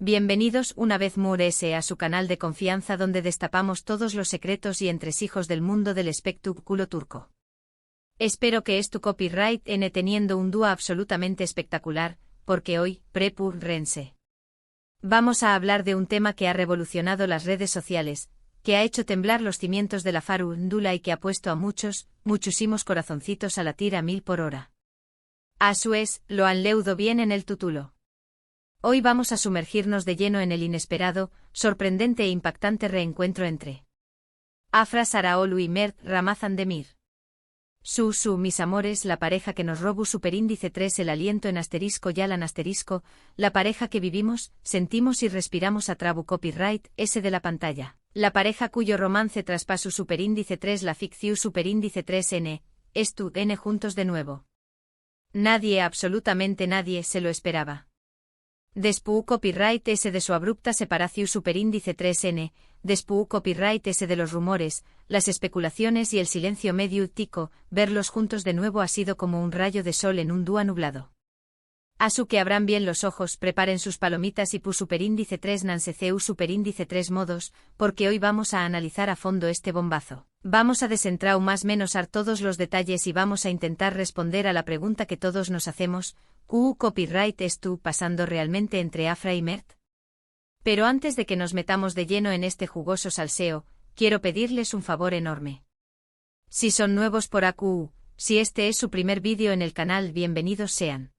Bienvenidos una vez más a su canal de confianza donde destapamos todos los secretos y entresijos del mundo del espectáculo turco. Espero que tu copyright n teniendo un dúo absolutamente espectacular, porque hoy, prepárense. Vamos a hablar de un tema que ha revolucionado las redes sociales, que ha hecho temblar los cimientos de la farándula y que ha puesto a muchísimos corazoncitos a latir a 1000 por hora. A su vez, lo han leído bien en el título. Hoy vamos a sumergirnos de lleno en el inesperado, sorprendente e impactante reencuentro entre Afra Sarıoğlu y Mert Ramazan Demir. Mis amores, la pareja que nos robó superíndice 3 el aliento en asterisco Yalan asterisco, la pareja que vivimos, sentimos y respiramos a trabu copyright S de la pantalla. La pareja cuyo romance traspasó superíndice 3 la ficción superíndice 3N, N juntos de nuevo. Nadie, absolutamente nadie, se lo esperaba. Después copyright S de su abrupta separación superíndice 3N, después copyright S de los rumores, las especulaciones y el silencio medio tico, verlos juntos de nuevo ha sido como un rayo de sol en un día nublado. A su que abran bien los ojos, preparen sus palomitas y pu superíndice 3 nanceceu superíndice 3 modos, porque hoy vamos a analizar a fondo este bombazo. Vamos a desentrar más menos todos los detalles y vamos a intentar responder a la pregunta que todos nos hacemos, ¿Q copyright tú pasando realmente entre Afra y Mert? Pero antes de que nos metamos de lleno en este jugoso salseo, quiero pedirles un favor enorme. Si son nuevos por AQ, si este es su primer vídeo en el canal, bienvenidos sean.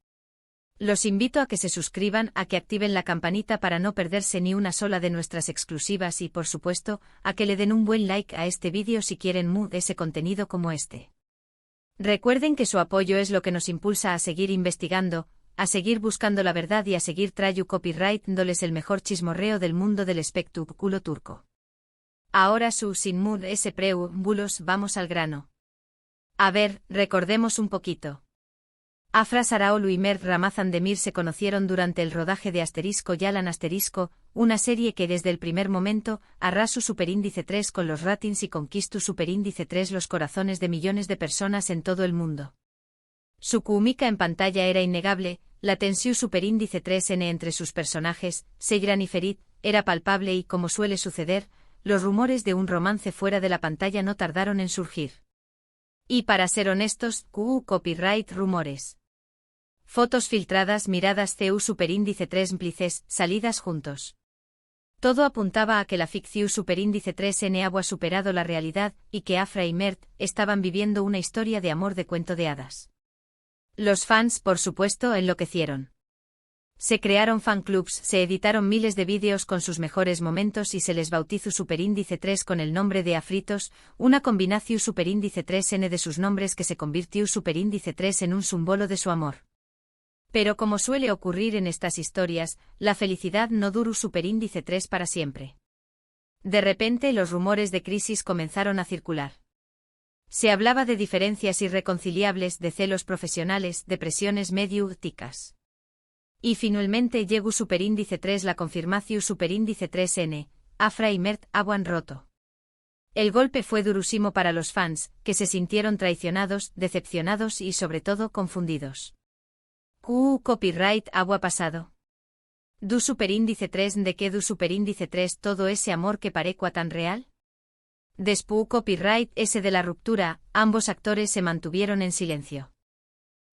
Los invito a que se suscriban, a que activen la campanita para no perderse ni una sola de nuestras exclusivas y, por supuesto, a que le den un buen like a este vídeo si quieren ese contenido como este. Recuerden que su apoyo es lo que nos impulsa a seguir investigando, a seguir buscando la verdad y a seguir trayendo copyright dándoles el mejor chismorreo del mundo del espectáculo turco. Ahora sin preámbulos vamos al grano. A ver, recordemos un poquito. Afra Sarıoğlu y Mert Ramazan Demir se conocieron durante el rodaje de Asterisco Yalan asterisco, una serie que desde el primer momento arrasó superíndice 3 con los ratings y conquistó superíndice 3 los corazones de millones de personas en todo el mundo. Su química en pantalla era innegable, la tensión superíndice 3N entre sus personajes, Seyran y Ferit, era palpable y, como suele suceder, los rumores de un romance fuera de la pantalla no tardaron en surgir. Y para ser honestos, copyright rumores. Fotos filtradas, miradas CU superíndice 3 implices, salidas juntos. Todo apuntaba a que la ficción superíndice 3N había superado la realidad y que Afra y Mert estaban viviendo una historia de amor de cuento de hadas. Los fans, por supuesto, enloquecieron. Se crearon fanclubs, se editaron miles de vídeos con sus mejores momentos y se les bautizó superíndice 3 con el nombre de Afritos, una combinación superíndice 3N de sus nombres que se convirtió superíndice 3 en un símbolo de su amor. Pero como suele ocurrir en estas historias, la felicidad no duró superíndice 3 para siempre. De repente los rumores de crisis comenzaron a circular. Se hablaba de diferencias irreconciliables, de celos profesionales, depresiones mediáticas. Y finalmente llegó superíndice 3 la confirmación superíndice 3N, Afra y Mert habían roto. El golpe fue durísimo para los fans, que se sintieron traicionados, decepcionados y sobre todo confundidos. Copyright había pasado. ¿Du superíndice 3 de qué du superíndice 3 todo ese amor que parecua tan real? Después copyright S de la ruptura, ambos actores se mantuvieron en silencio.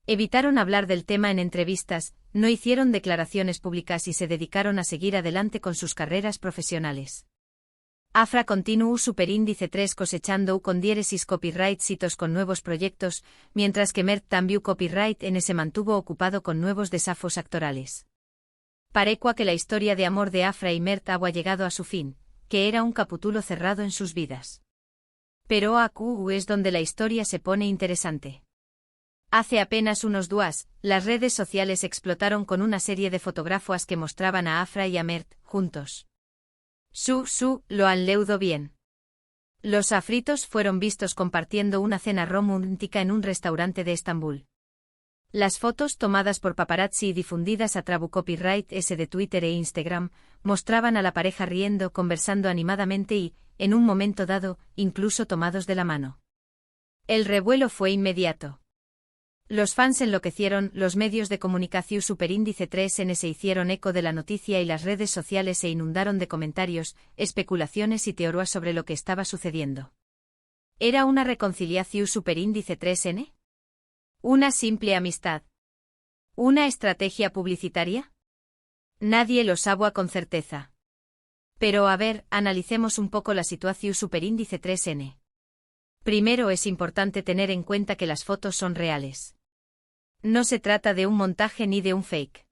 Evitaron hablar del tema en entrevistas, no hicieron declaraciones públicas y se dedicaron a seguir adelante con sus carreras profesionales. Afra continuó superíndice 3 cosechando con diéresis copyright citos con nuevos proyectos, mientras que Mert también copyright N se mantuvo ocupado con nuevos desafíos actorales. Parecua que la historia de amor de Afra y Mert había llegado a su fin, que era un capítulo cerrado en sus vidas. Pero AQ es donde la historia se pone interesante. Hace apenas unos días, las redes sociales explotaron con una serie de fotografías que mostraban a Afra y a Mert, juntos. Lo han leído bien. Los afritos fueron vistos compartiendo una cena romántica en un restaurante de Estambul. Las fotos tomadas por paparazzi y difundidas a trabu copyright S de Twitter e Instagram, mostraban a la pareja riendo, conversando animadamente y, en un momento dado, incluso tomados de la mano. El revuelo fue inmediato. Los fans enloquecieron, los medios de comunicación superíndice 3N se hicieron eco de la noticia y las redes sociales se inundaron de comentarios, especulaciones y teorías sobre lo que estaba sucediendo. ¿Era una reconciliación superíndice 3N? ¿Una simple amistad? ¿Una estrategia publicitaria? Nadie lo sabe con certeza. Pero a ver, analicemos un poco la situación superíndice 3N. Primero es importante tener en cuenta que las fotos son reales. No se trata de un montaje ni de un fake.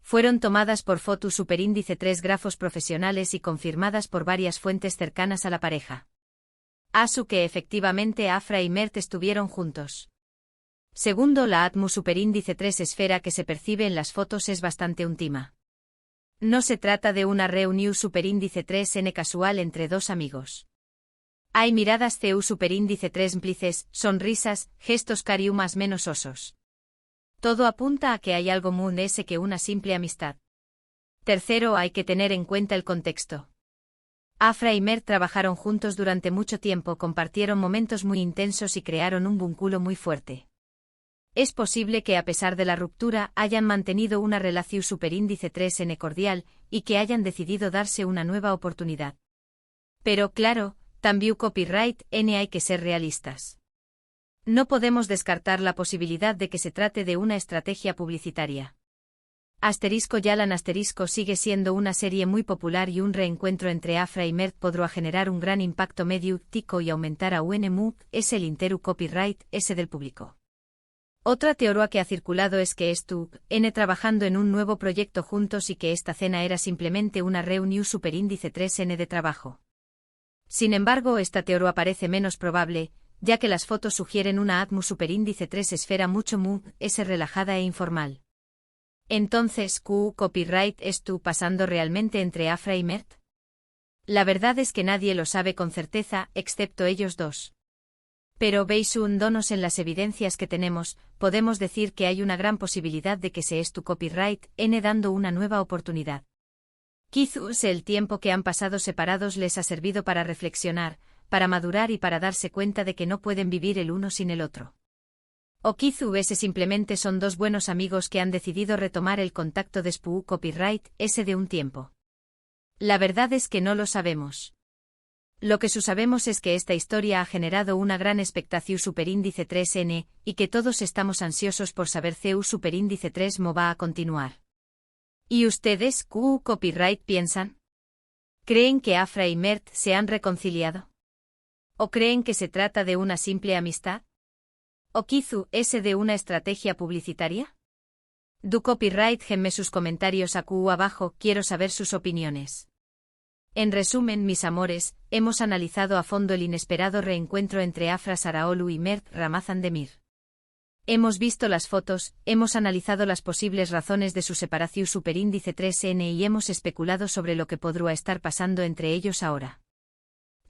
Fueron tomadas por Foto Superíndice 3 grafos profesionales y confirmadas por varias fuentes cercanas a la pareja. Asu que efectivamente Afra y Mert estuvieron juntos. Segundo, la Atmu Superíndice 3 esfera que se percibe en las fotos es bastante íntima. No se trata de una reunión superíndice 3N casual entre dos amigos. Hay miradas CU superíndice 3 cómplices, sonrisas, gestos cariu más menos osos. Todo apunta a que hay algo más que una simple amistad. Tercero, hay que tener en cuenta el contexto. Afra y Mert trabajaron juntos durante mucho tiempo, compartieron momentos muy intensos y crearon un vínculo muy fuerte. Es posible que a pesar de la ruptura hayan mantenido una relación superíndice 3N cordial y que hayan decidido darse una nueva oportunidad. Pero claro, también copyright N hay que ser realistas. No podemos descartar la posibilidad de que se trate de una estrategia publicitaria. Asterisco Yalan asterisco sigue siendo una serie muy popular y un reencuentro entre Afra y Mert podrá generar un gran impacto mediático y aumentar a UNMU, es el interu copyright, ese del público. Otra teoría que ha circulado es que N trabajando en un nuevo proyecto juntos y que esta cena era simplemente una reunión superíndice 3N de trabajo. Sin embargo, esta teoría parece menos probable, ya que las fotos sugieren una Atmu superíndice 3 esfera mucho más relajada e informal. Entonces, copyright pasando realmente entre Afra y Mert? La verdad es que nadie lo sabe con certeza, excepto ellos dos. Pero basándonos en las evidencias que tenemos, podemos decir que hay una gran posibilidad de que se copyright N dando una nueva oportunidad. Quizás el tiempo que han pasado separados les ha servido para reflexionar, para madurar y para darse cuenta de que no pueden vivir el uno sin el otro. O quizás simplemente son dos buenos amigos que han decidido retomar el contacto después copyright ese de un tiempo. La verdad es que no lo sabemos. Lo que sabemos es que esta historia ha generado una gran expectación superíndice 3N, y que todos estamos ansiosos por saber CU superíndice 3 va a continuar. ¿Y ustedes, copyright, piensan? ¿Creen que Afra y Mert se han reconciliado? ¿O creen que se trata de una simple amistad? ¿O quizás ese de una estrategia publicitaria? Du copyright, denme sus comentarios abajo, quiero saber sus opiniones. En resumen, mis amores, hemos analizado a fondo el inesperado reencuentro entre Afra Saraolu y Mert Ramazan Demir. Hemos visto las fotos, hemos analizado las posibles razones de su separación superíndice 3N y hemos especulado sobre lo que podría estar pasando entre ellos ahora.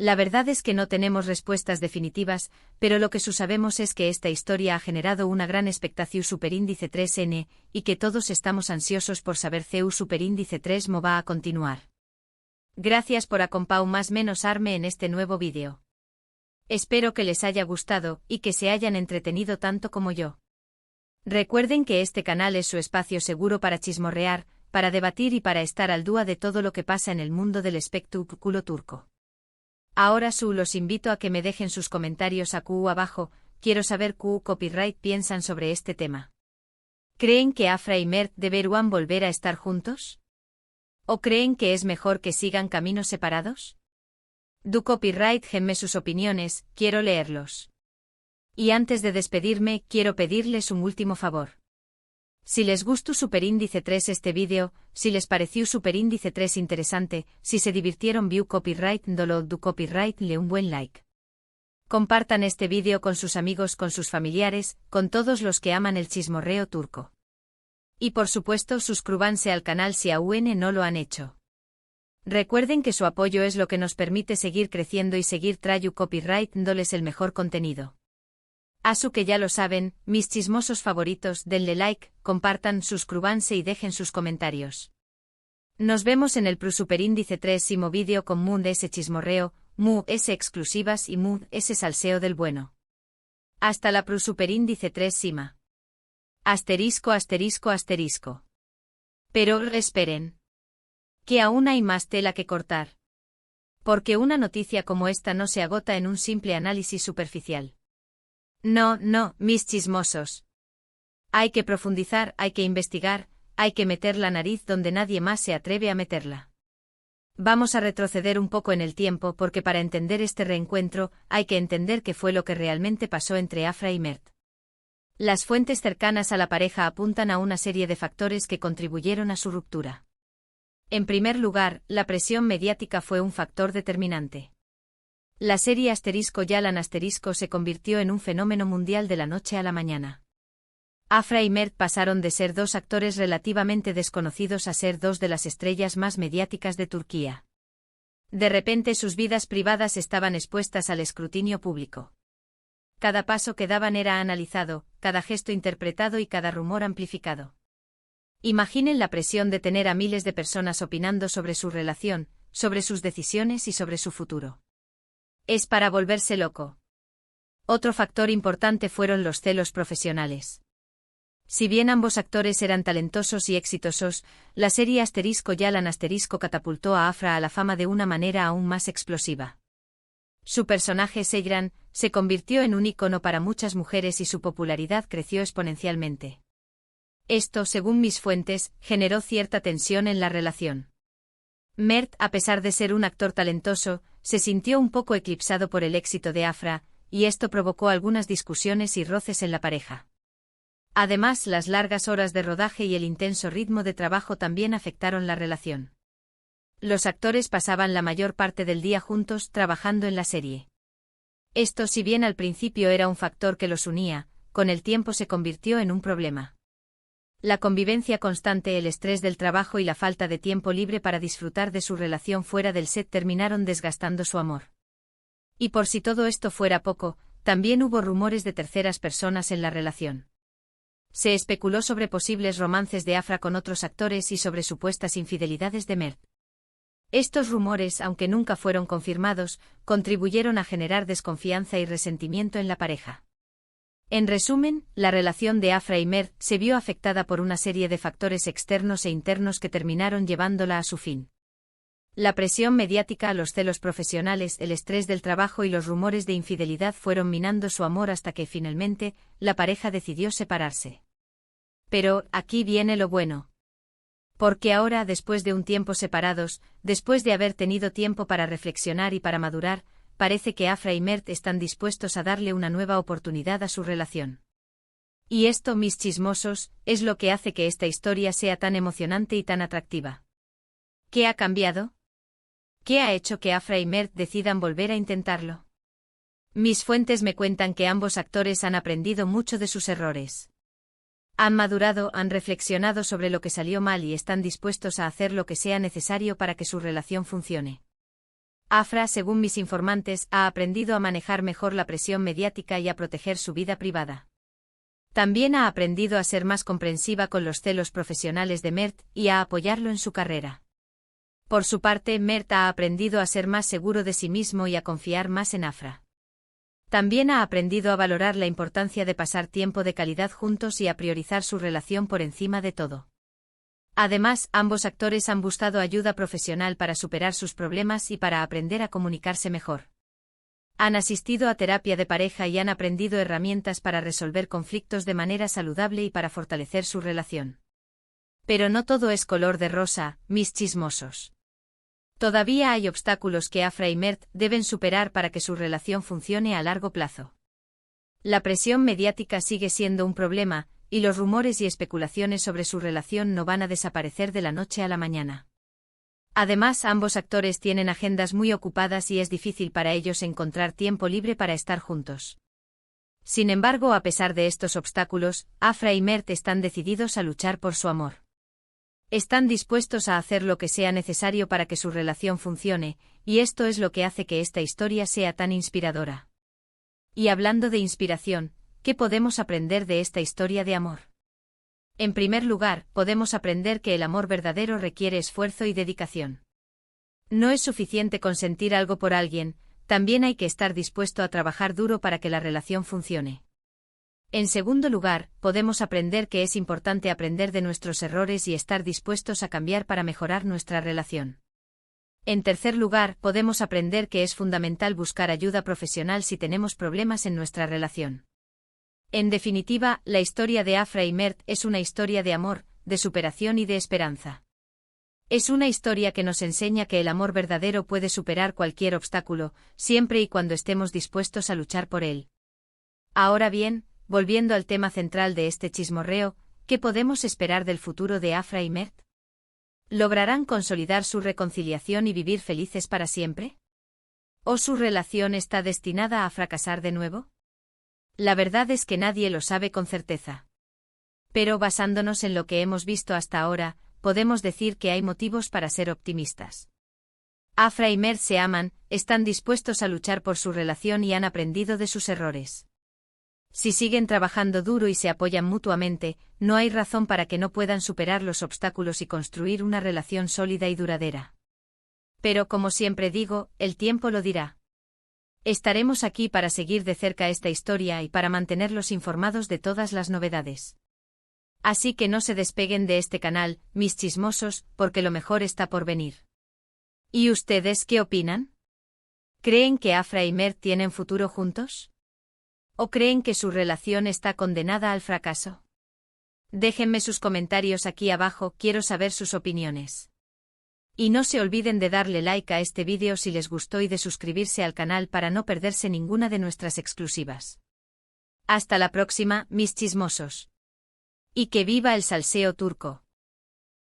La verdad es que no tenemos respuestas definitivas, pero lo que sabemos es que esta historia ha generado una gran expectación superíndice 3N, y que todos estamos ansiosos por saber CU superíndice 3 va a continuar. Gracias por acompañarme en este nuevo vídeo. Espero que les haya gustado y que se hayan entretenido tanto como yo. Recuerden que este canal es su espacio seguro para chismorrear, para debatir y para estar al día de todo lo que pasa en el mundo del espectáculo turco. Ahora los invito a que me dejen sus comentarios abajo, quiero saber copyright piensan sobre este tema. ¿Creen que Afra y Mert deberían volver a estar juntos? ¿O creen que es mejor que sigan caminos separados? Du copyright, denme sus opiniones, quiero leerlos. Y antes de despedirme, quiero pedirles un último favor. Si les gustó superíndice 3 este vídeo, si les pareció superíndice 3 interesante, si se divirtieron view copyright dolo du copyright le un buen like. Compartan este vídeo con sus amigos, con sus familiares, con todos los que aman el chismorreo turco. Y por supuesto suscríbanse al canal si aún no lo han hecho. Recuerden que su apoyo es lo que nos permite seguir creciendo y seguir trayendo copyright dándoles el mejor contenido. Asu que ya lo saben, mis chismosos favoritos, denle like, compartan, suscríbanse y dejen sus comentarios. Nos vemos en el superíndice 3 vídeo con Mood S chismorreo, Mood S exclusivas y Mood S salseo del bueno. Hasta la superíndice 3 Sima. Asterisco, asterisco, asterisco. Pero esperen. Que aún hay más tela que cortar. Porque una noticia como esta no se agota en un simple análisis superficial. No, no, mis chismosos. Hay que profundizar, hay que investigar, hay que meter la nariz donde nadie más se atreve a meterla. Vamos a retroceder un poco en el tiempo porque para entender este reencuentro hay que entender qué fue lo que realmente pasó entre Afra y Mert. Las fuentes cercanas a la pareja apuntan a una serie de factores que contribuyeron a su ruptura. En primer lugar, la presión mediática fue un factor determinante. La serie Yalan se convirtió en un fenómeno mundial de la noche a la mañana. Afra y Mert pasaron de ser dos actores relativamente desconocidos a ser dos de las estrellas más mediáticas de Turquía. De repente sus vidas privadas estaban expuestas al escrutinio público. Cada paso que daban era analizado, cada gesto interpretado y cada rumor amplificado. Imaginen la presión de tener a miles de personas opinando sobre su relación, sobre sus decisiones y sobre su futuro. Es para volverse loco. Otro factor importante fueron los celos profesionales. Si bien ambos actores eran talentosos y exitosos, la serie Yalan catapultó a Afra a la fama de una manera aún más explosiva. Su personaje Seyran se convirtió en un ícono para muchas mujeres y su popularidad creció exponencialmente. Esto, según mis fuentes, generó cierta tensión en la relación. Mert, a pesar de ser un actor talentoso, se sintió un poco eclipsado por el éxito de Afra, y esto provocó algunas discusiones y roces en la pareja. Además, las largas horas de rodaje y el intenso ritmo de trabajo también afectaron la relación. Los actores pasaban la mayor parte del día juntos trabajando en la serie. Esto, si bien al principio era un factor que los unía, con el tiempo se convirtió en un problema. La convivencia constante, el estrés del trabajo y la falta de tiempo libre para disfrutar de su relación fuera del set terminaron desgastando su amor. Y por si todo esto fuera poco, también hubo rumores de terceras personas en la relación. Se especuló sobre posibles romances de Afra con otros actores y sobre supuestas infidelidades de Mert. Estos rumores, aunque nunca fueron confirmados, contribuyeron a generar desconfianza y resentimiento en la pareja. En resumen, la relación de Afra y Mert se vio afectada por una serie de factores externos e internos que terminaron llevándola a su fin. La presión mediática, los celos profesionales, el estrés del trabajo y los rumores de infidelidad fueron minando su amor hasta que finalmente, la pareja decidió separarse. Pero, aquí viene lo bueno. Porque ahora, después de un tiempo separados, después de haber tenido tiempo para reflexionar y para madurar, parece que Afra y Mert están dispuestos a darle una nueva oportunidad a su relación. Y esto, mis chismosos, es lo que hace que esta historia sea tan emocionante y tan atractiva. ¿Qué ha cambiado? ¿Qué ha hecho que Afra y Mert decidan volver a intentarlo? Mis fuentes me cuentan que ambos actores han aprendido mucho de sus errores. Han madurado, han reflexionado sobre lo que salió mal y están dispuestos a hacer lo que sea necesario para que su relación funcione. Afra, según mis informantes, ha aprendido a manejar mejor la presión mediática y a proteger su vida privada. También ha aprendido a ser más comprensiva con los celos profesionales de Mert y a apoyarlo en su carrera. Por su parte, Mert ha aprendido a ser más seguro de sí mismo y a confiar más en Afra. También ha aprendido a valorar la importancia de pasar tiempo de calidad juntos y a priorizar su relación por encima de todo. Además, ambos actores han buscado ayuda profesional para superar sus problemas y para aprender a comunicarse mejor. Han asistido a terapia de pareja y han aprendido herramientas para resolver conflictos de manera saludable y para fortalecer su relación. Pero no todo es color de rosa, mis chismosos. Todavía hay obstáculos que Afra y Mert deben superar para que su relación funcione a largo plazo. La presión mediática sigue siendo un problema, y los rumores y especulaciones sobre su relación no van a desaparecer de la noche a la mañana. Además, ambos actores tienen agendas muy ocupadas y es difícil para ellos encontrar tiempo libre para estar juntos. Sin embargo, a pesar de estos obstáculos, Afra y Mert están decididos a luchar por su amor. Están dispuestos a hacer lo que sea necesario para que su relación funcione, y esto es lo que hace que esta historia sea tan inspiradora. Y hablando de inspiración, ¿qué podemos aprender de esta historia de amor? En primer lugar, podemos aprender que el amor verdadero requiere esfuerzo y dedicación. No es suficiente con sentir algo por alguien, también hay que estar dispuesto a trabajar duro para que la relación funcione. En segundo lugar, podemos aprender que es importante aprender de nuestros errores y estar dispuestos a cambiar para mejorar nuestra relación. En tercer lugar, podemos aprender que es fundamental buscar ayuda profesional si tenemos problemas en nuestra relación. En definitiva, la historia de Afra y Mert es una historia de amor, de superación y de esperanza. Es una historia que nos enseña que el amor verdadero puede superar cualquier obstáculo, siempre y cuando estemos dispuestos a luchar por él. Ahora bien, volviendo al tema central de este chismorreo, ¿qué podemos esperar del futuro de Afra y Mert? ¿Lograrán consolidar su reconciliación y vivir felices para siempre? ¿O su relación está destinada a fracasar de nuevo? La verdad es que nadie lo sabe con certeza. Pero basándonos en lo que hemos visto hasta ahora, podemos decir que hay motivos para ser optimistas. Afra y Mert se aman, están dispuestos a luchar por su relación y han aprendido de sus errores. Si siguen trabajando duro y se apoyan mutuamente, no hay razón para que no puedan superar los obstáculos y construir una relación sólida y duradera. Pero como siempre digo, el tiempo lo dirá. Estaremos aquí para seguir de cerca esta historia y para mantenerlos informados de todas las novedades. Así que no se despeguen de este canal, mis chismosos, porque lo mejor está por venir. ¿Y ustedes qué opinan? ¿Creen que Afra y Mert tienen futuro juntos? ¿O creen que su relación está condenada al fracaso? Déjenme sus comentarios aquí abajo, quiero saber sus opiniones. Y no se olviden de darle like a este vídeo si les gustó y de suscribirse al canal para no perderse ninguna de nuestras exclusivas. Hasta la próxima, mis chismosos. Y que viva el salseo turco.